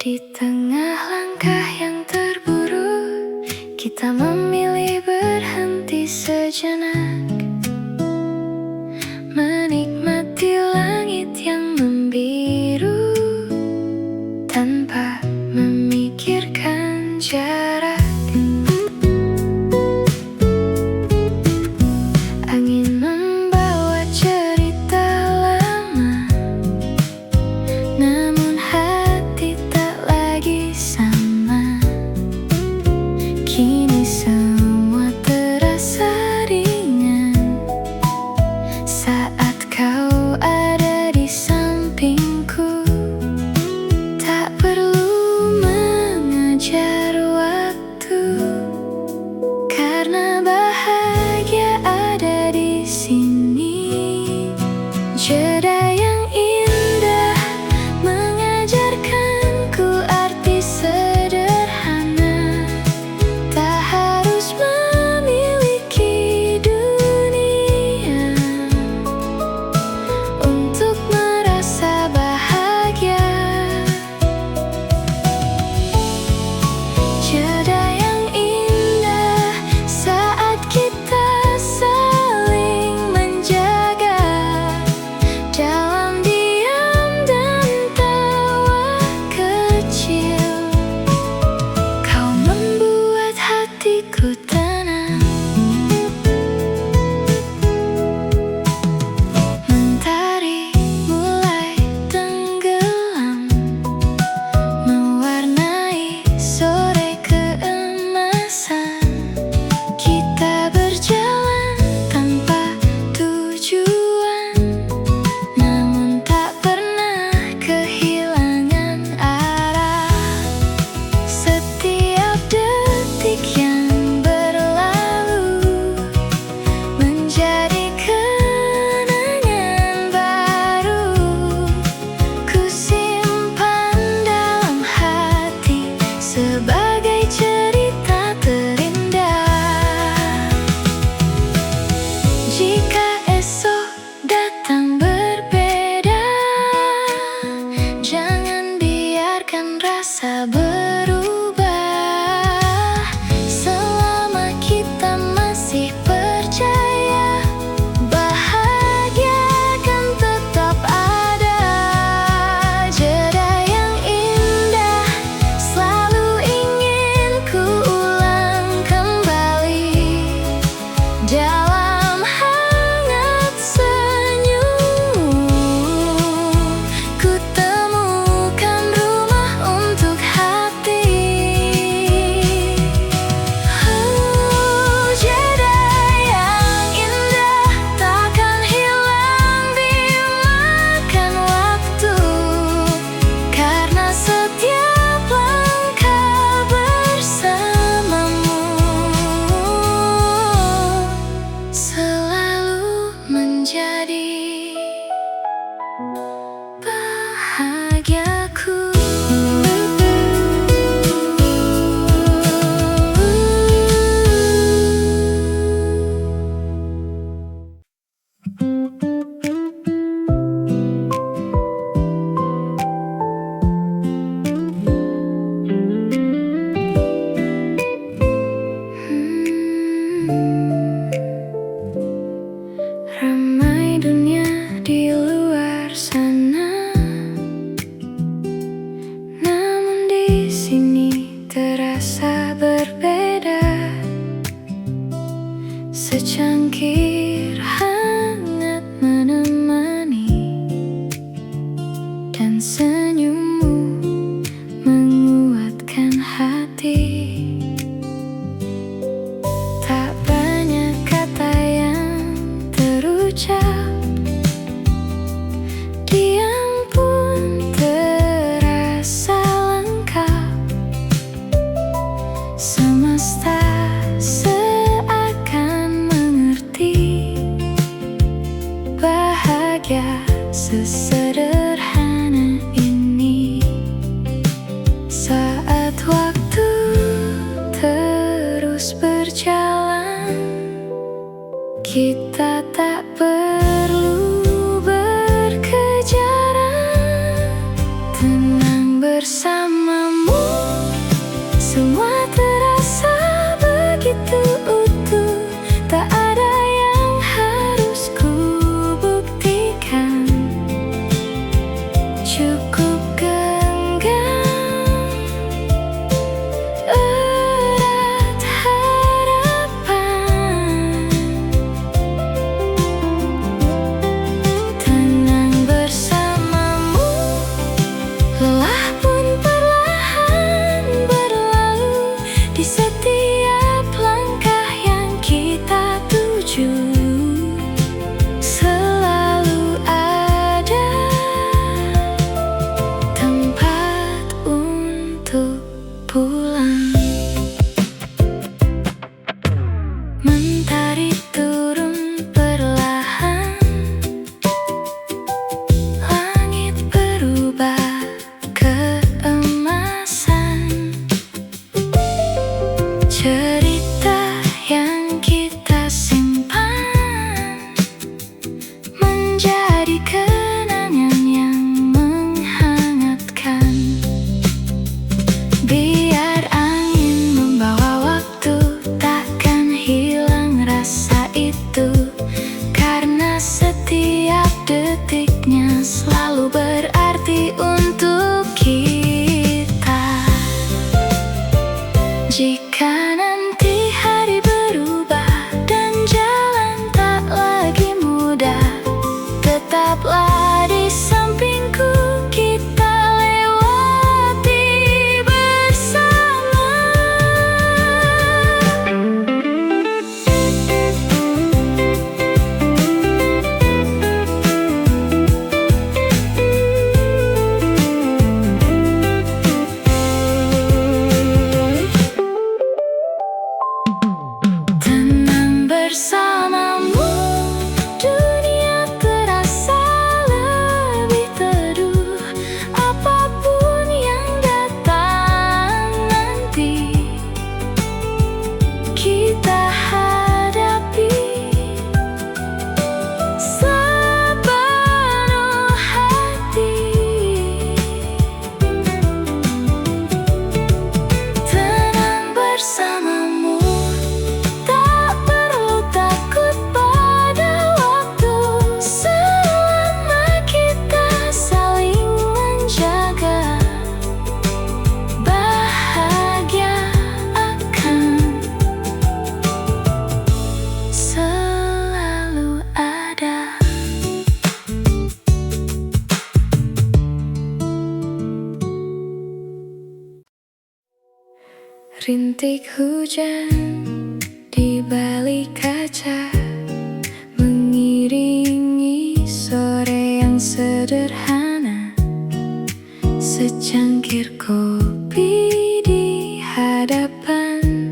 Di tengah langkah yang terburu, kita memilih berhenti sejenak, menikmati langit yang membiru tanpa memikirkan jarak. Angin membawa cerita lama, namun hati tak lagi sama. Kini semua terasa ringan saat kau ada di sampingku. Tak perlu mengejar waktu, karena bahagia ada di sini. Jeda yang indah mengajarkanku arti sederhana. Tak harus memiliki dunia untuk merasa bahagia. Jeda yang indah saat kita saling menjaga dalam diam dan tawa kecil. Kau membuat hatiku tenang. Mentari mulai tenggelam, mewarnai sore keemasan. Kita berjalan tanpa tujuan, namun tak pernah kehilangan arah. Setiap detik yang berlalu menjadi kenangan baru. Ku simpan dalam hati sebagai cerita terindah. Jika esok datang berbeda, jangan biarkan rasa berubah. Selama kita masih percaya, bahagia akan tetap ada. Jeda yang indah selalu ingin ku ulang kembali. Dalam hangat senyum, ku temukan rumah untuk hati. Jeda yang indah takkan hilang dimakan waktu, karena setiap langkah bersamamu selalu menjadi bahagiaku. Ramai dunia di luar sana, namun di sini terasa berbeda. Secangkir hangat menemani, dan senyummu menguatkan hati. Tak banyak kata yang terucap, diam pun terasa lengkap. Semesta seakan mengerti, bahagia sesederhana ini. Saat waktu terus berjalan, kita tak perlu berkejaran, tenang bersama. cukup genggam erat harapan. Tenang bersamamu, lelah pun perlahan berlalu di setiap langkah yang kita tuju. Selalu ada tempat untuk pulang. Mentari turun perlahan, langit berubah keemasan. Cerita yang kita simpan menjadi kenangan yang menghangatkan. Biar angin membawa waktu, takkan hilang rasa itu, karena setiap detiknya selalu berarti untuk kita. Jika nanti hari berubah dan jalan tak lagi mudah, tetaplah di sampingku, kita lewati bersama. Tenang bersamamu, dunia terasa lebih teduh. Apapun yang datang nanti, kita hadapi sepenuh hati. Tenang bersamamu, tak perlu takut pada waktu, selama kita saling menjaga. Bahagia akan selalu ada. Rintik hujan di balik kaca mengiringi sore yang sederhana. Secangkir kopi di hadapan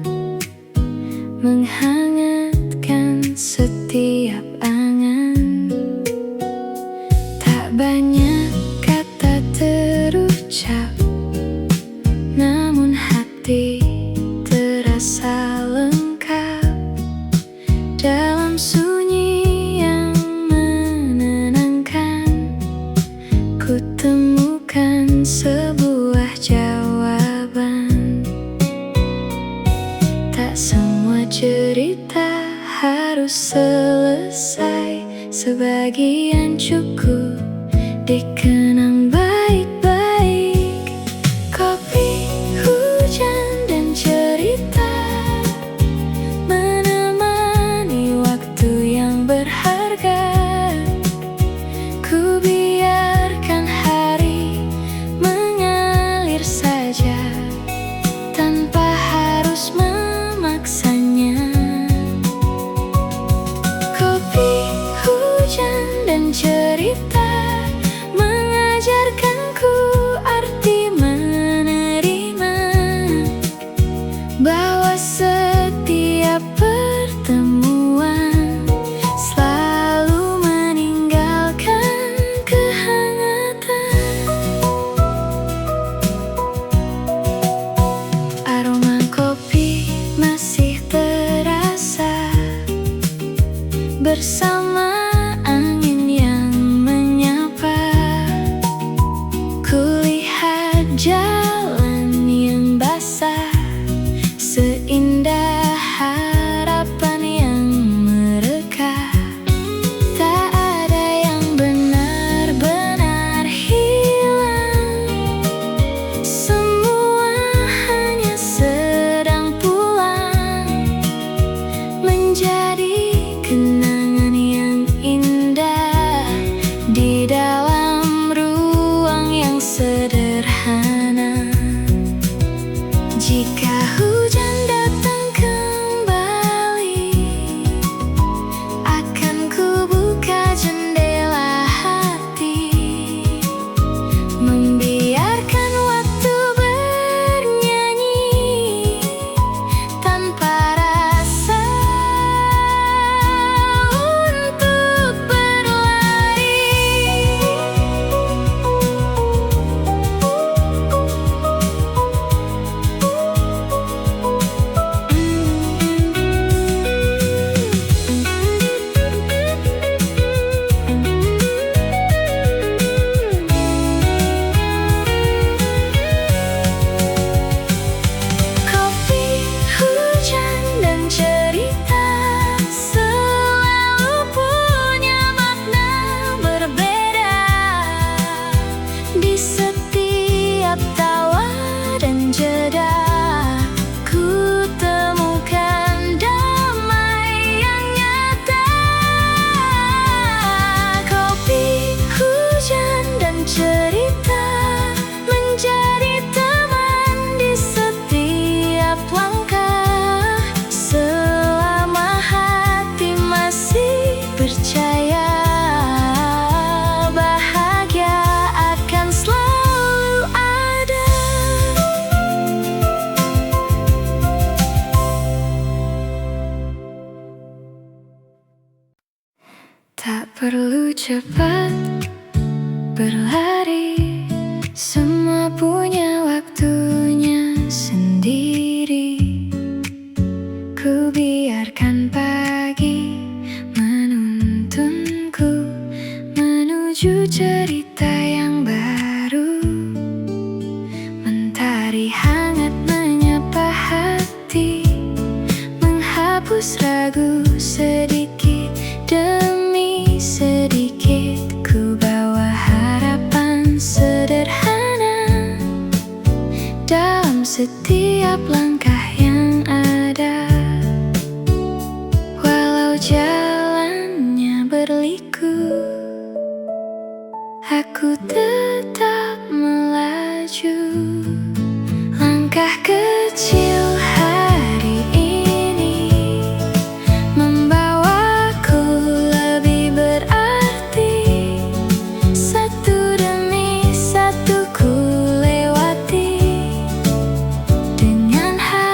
menghangatkan setiap angan. Tak banyak kata terucap, namun hati terasa lengkap dalam sunyi yang menenangkan. Ku temukan sebuah jawaban. Tak semua cerita harus selesai, sebagian cukup dikenang baik-baik. Kopi, hujan, dan cerita menemani waktu yang berharga. Ku biarkan hari mengalir saja tanpa harus memaksanya. Kopi, hujan, dan cerita mengajarkanku arti menerima, bahwa setiap pertemuan selalu meninggalkan kehangatan. Aroma kopi masih terasa bersama angin yang menyapa. Kulihat jalan yang basah, seindah harapan yang mereka. Tak ada yang benar-benar hilang. sederhana. Jika hujan datang kembali, akan ku buka jendela hati, membiarkan waktu bernyanyi tanpa rasa untuk berlari. Kopi, hujan, dan cerita selalu punya makna berbeda. Di setiap tawa dan jeda, ku temukan damai yang nyata. Kopi, hujan, dan cerita menjadi teman di setiap langkah, selama hati masih percaya bahagia akan selalu ada. Tak perlu cepat berlari, semua punya waktunya sendiri. Ku biarkan pagi menuntunku menuju cerita yang baru. Mentari hangat menyapa hati, menghapus ragu sedikit demi sedikit. Ku bawa harapan sederhana dalam setiap langkah yang ada. Walau jalannya berliku, aku tetap melaju. Langkah kecil hari ini membawaku lebih berarti. Satu demi satu ku lewati dengan hati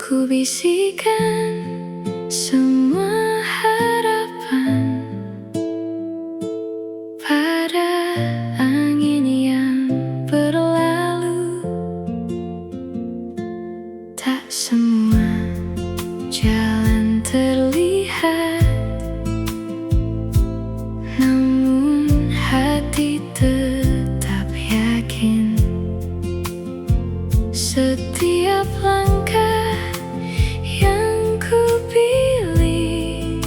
Ku bisikan semua harapan pada angin yang berlalu. Tak semua jalan terlihat, namun hati tetap yakin. Setiap langkah yang ku pilih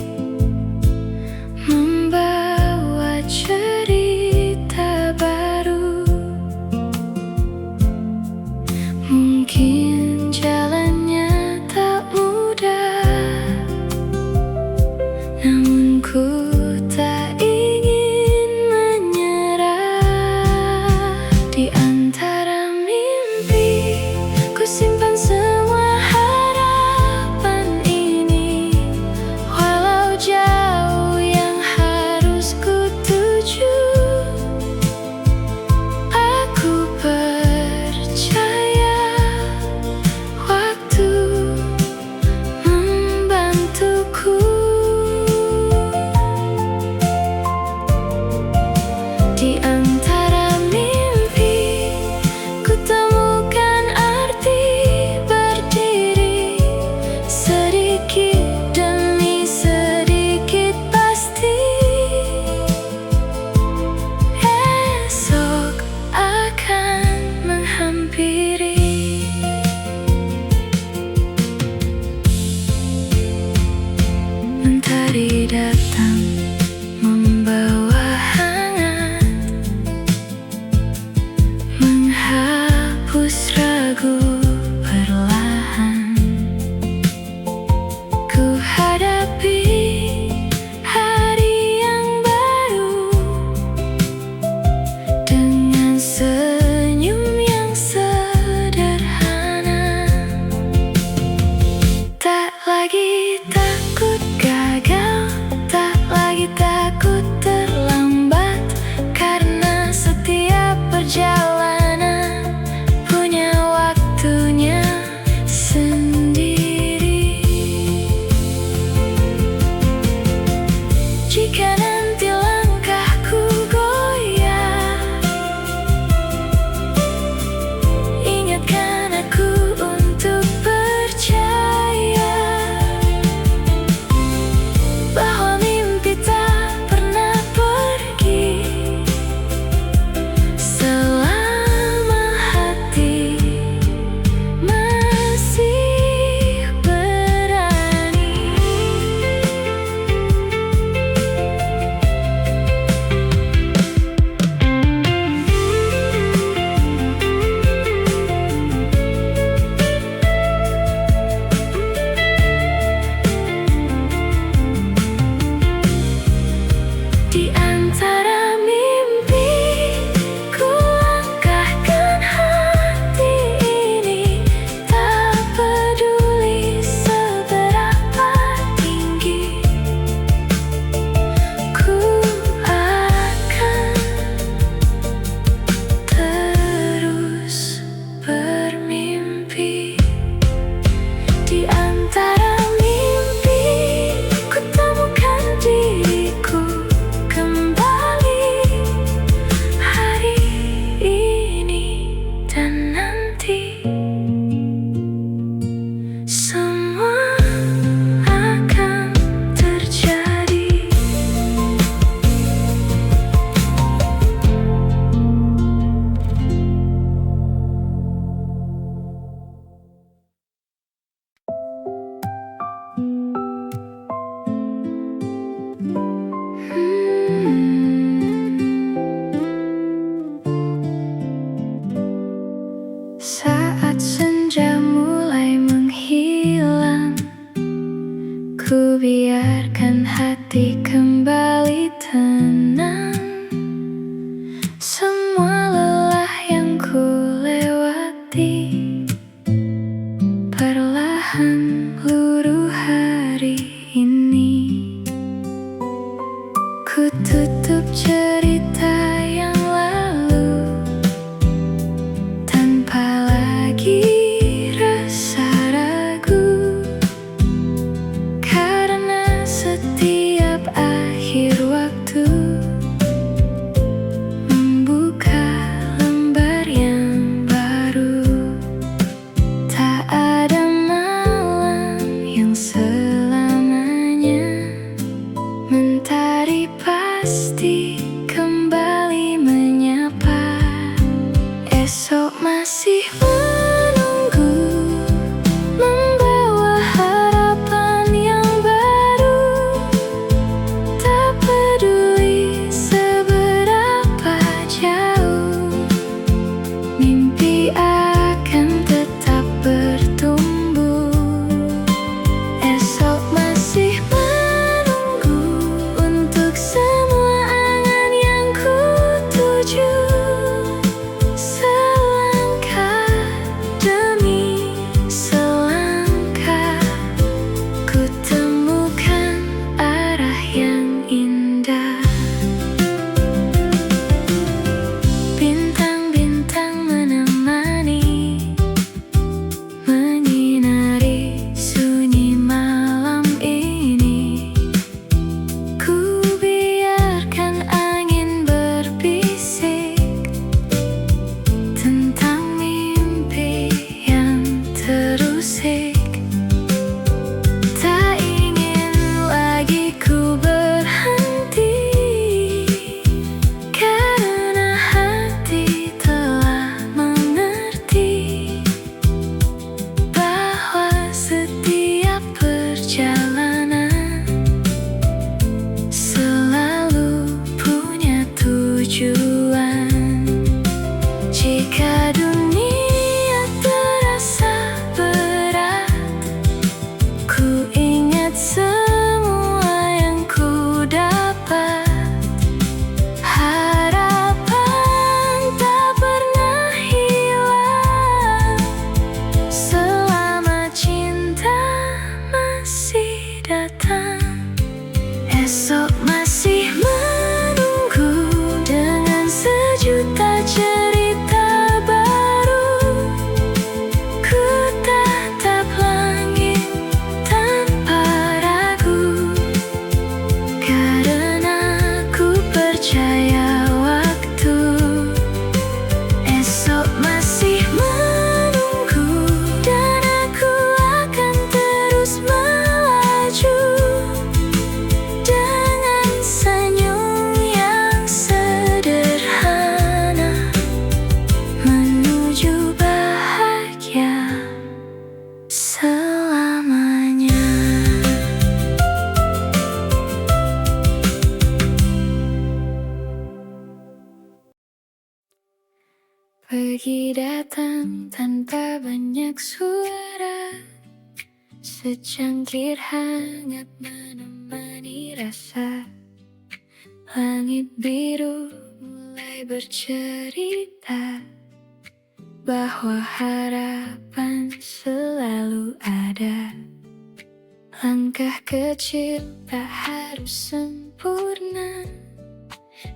membawa cerita baru. Mungkin jalannya tak mudah, namun ku tak ingin menyerah. Di antara mimpi ku simpan semua harapan ini, walau jauh yang harus ku tuju. Aku percaya waktu membantuku. Di antara mimpi ku temukan arti berdiri, sedikit demi sedikit pasti esok akan menghampiri. Mentari datang membawa hangat, menghapus ragu perlahan. Ku hadapi hari yang baru dengan senyum yang sederhana. Tak lagi takut gagal, tak lagi takut terlambat, karena setiap perjalanan punya waktunya sendiri. Jika nanti langkahku goyah, ingatkan aku untuk percaya bahwa mimpi tak pernah pergi selama hati masih berani. Di antara mimpi ku langkahkan hati ini, tak peduli seberapa tinggi. Ku akan terus bermimpi. Di antara mimpi ku temukan diriku kembali, hari ini dan nanti semua akan terjadi. Saat senja mulai menghilang, ku biarkan hati kembali tenang. Semua lelah yang ku lewati perlahan luruh hari ini. Ku tutup cerita yang lalu tanpa lagi rasa ragu. Pagi datang tanpa banyak suara, secangkir hangat menemani rasa. Langit biru mulai bercerita bahwa harapan selalu ada. Langkah kecil tak harus sempurna,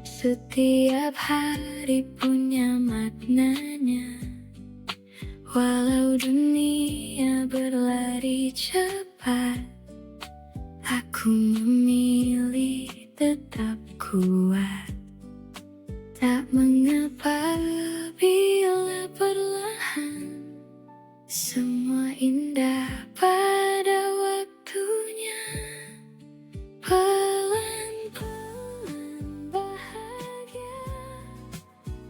setiap hari punya maknanya. Walau dunia berlari cepat, aku memilih tetap kuat. Tak mengapa bila perlahan, semua indah pada waktunya. Pelan-pelan bahagia,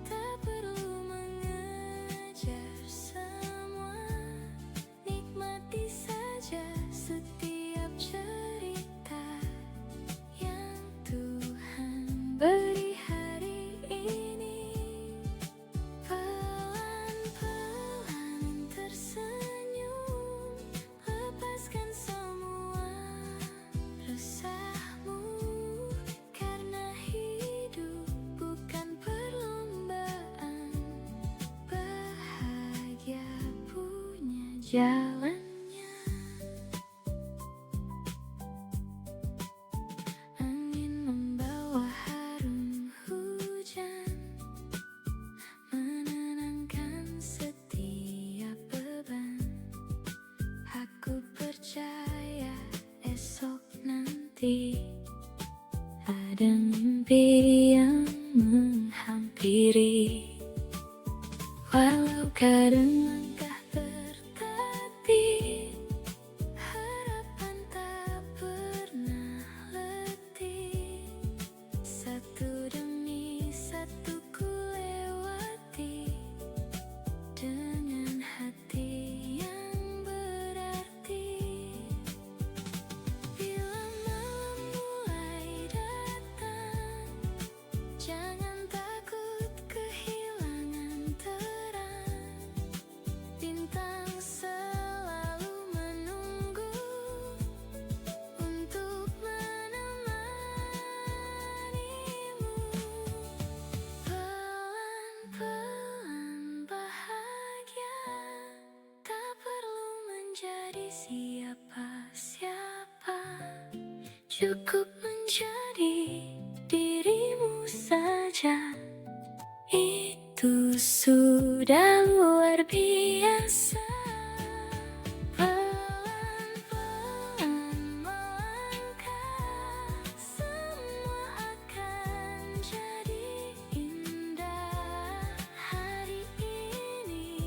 tak perlu mengejar semua. Nikmati saja setiap cerita yang Tuhan beri hari ini. Pelan-pelan tersenyum, lepaskan semua resahmu, karena hidup bukan perlombaan. Bahagia punya jalannya. Angin membawa harum hujan, menenangkan setiap beban. Aku percaya esok nanti ada mimpi yang menghampiri. Walau kadang langkah tertatih, harapan tak pernah letih. Satu demi satu ku lewati, dengan hati yang berarti. Bila malam mulai datang, jangan takut kehilangan terang. Bintang selalu menunggu untuk menemanimu. Pelan-pelan bahagia, tak perlu menjadi siapa-siapa. Cukup menjadi dirimu saja, itu sudah luar biasa. Pelan-pelan melangkah, semua akan jadi indah. Hari ini,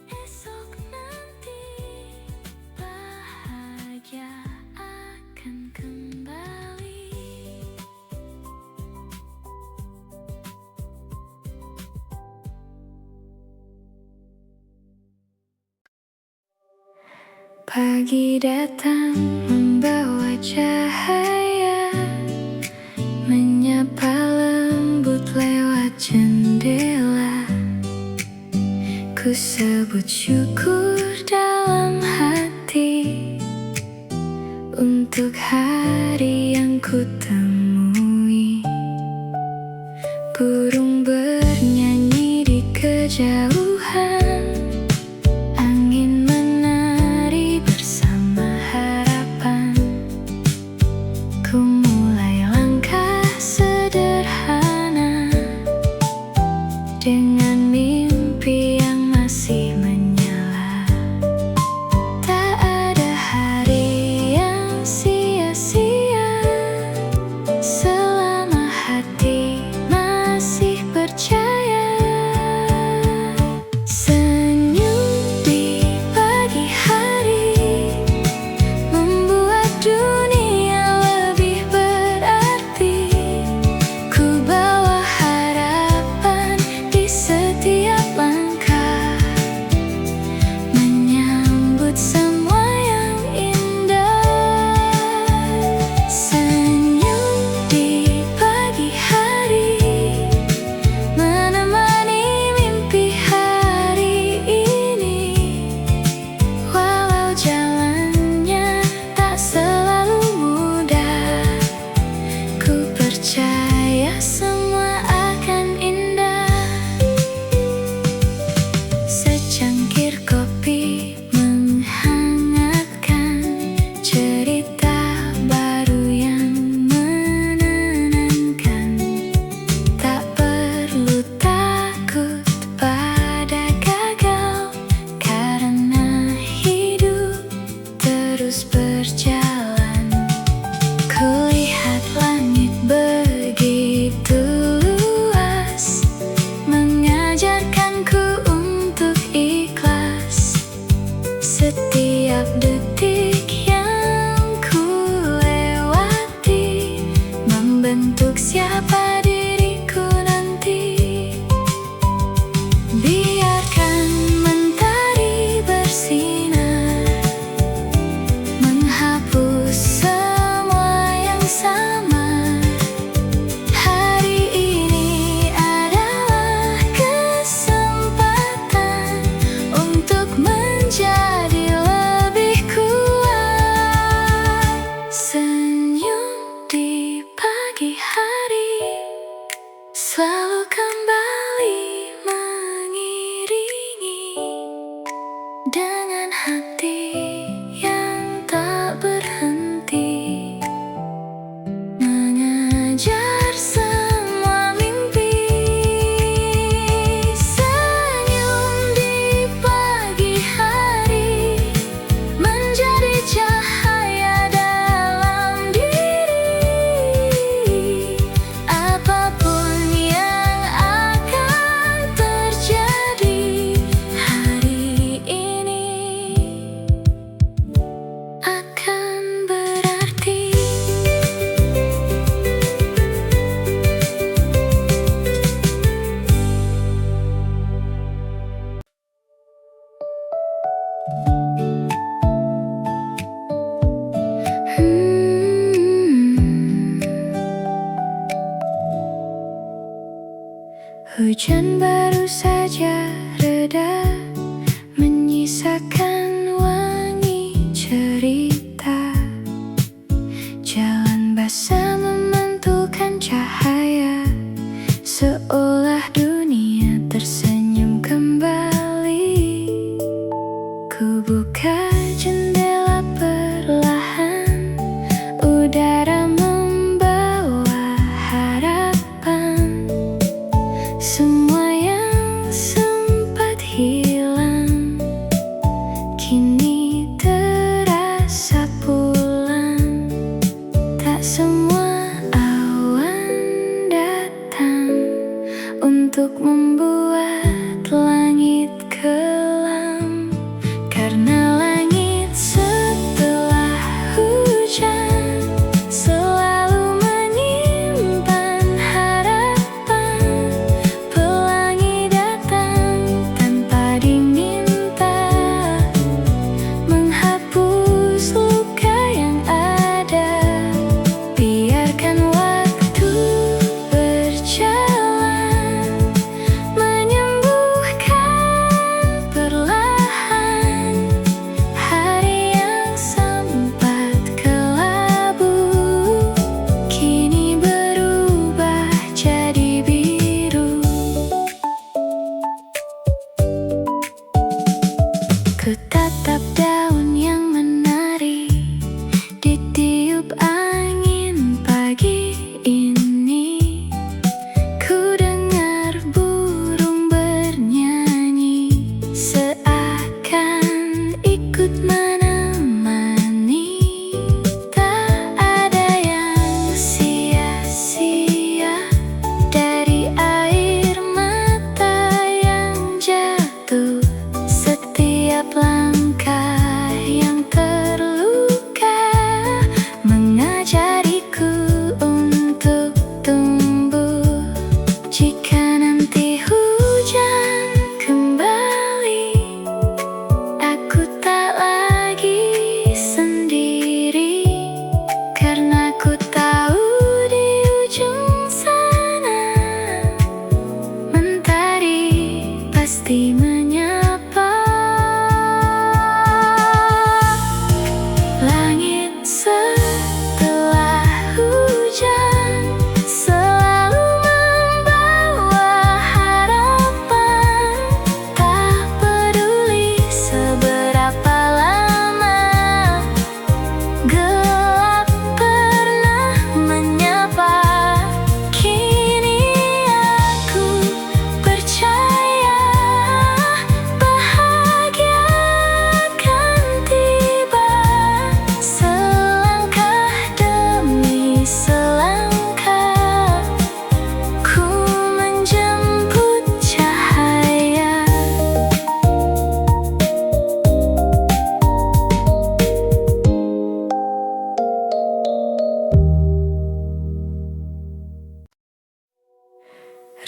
esok nanti, bahagia akan kembali. Pagi datang membawa cahaya, menyapa lembut lewat jendela. Ku sebut syukur dalam hati untuk hari yang ku temui. Burung bernyanyi di kejauhan, angin menari bersama harapan. Ku mulai langkah sederhana, dengan mimpi yang masih menyala. Tak ada hari yang sia-sia, terus berjalan. Kulihat langit begitu luas, mengajarkanku untuk ikhlas. Setiap detik yang ku lewati membentuk siapa diriku nanti. Biarkan mentari bersinar, menghapus semua yang samar. Hari ini adalah kesempatan untuk menjadi lebih kuat. Senyum di pagi hari selalu kembali mengiringi, dengan hati yang tak berhenti, mengejar semua mimpi. Senyum di pagi hari menjadi cahaya dalam diri. Apapun yang akan terjadi hari ini akan berarti. Hujan baru saja reda, menyisakan wangi cerita. Jalan basah memantulkan cahaya, seolah dunia tersenyum kembali. Ku buka jendela perlahan, udara membawa harapan. Semua yang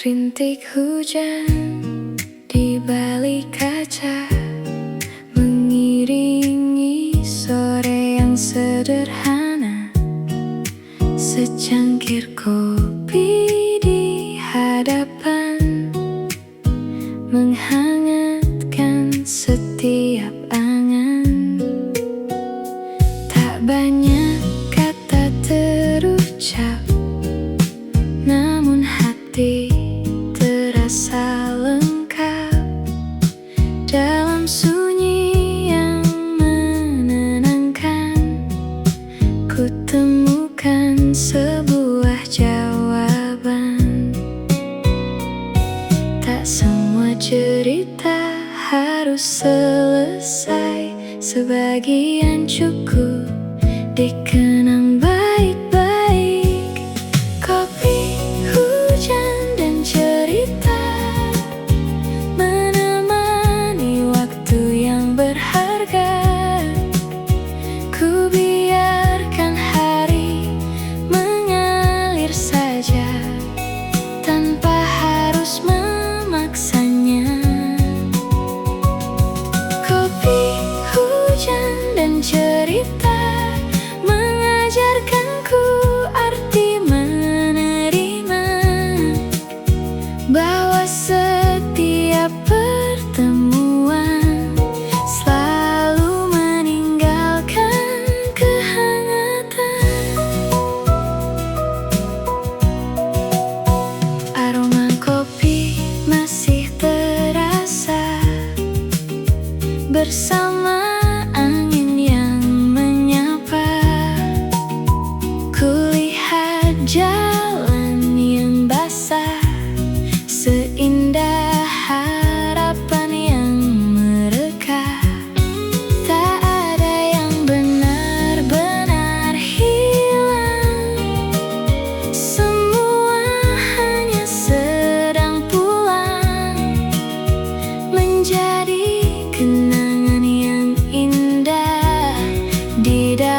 rintik hujan di balik kaca, mengiringi sore yang sederhana. Secangkir kopi di hadapan, menghangatkan setiap angan. Tak banyak kata terucap, namun hati terasa lengkap dalam sunyi yang menenangkan. Ku temukan sebuah jawaban. Tak semua cerita harus selesai, sebagian cukup dikenang baik-baik. Kopi, hujan, dan cerita menemani waktu yang berharga. Ku biarkan hari mengalir saja tanpa harus memaksanya. Kopi, hujan, dan cerita mengajarkanku arti menerima, bahwa setiap pertemuan selalu meninggalkan kehangatan. Aroma kopi masih terasa bersama angin yang menyapa. Kulihat jalan yang basah, seindah harapan yang mereka. Tak ada yang benar-benar hilang, semua hanya sedang pulang, menjadi kenangan yang indah di dalam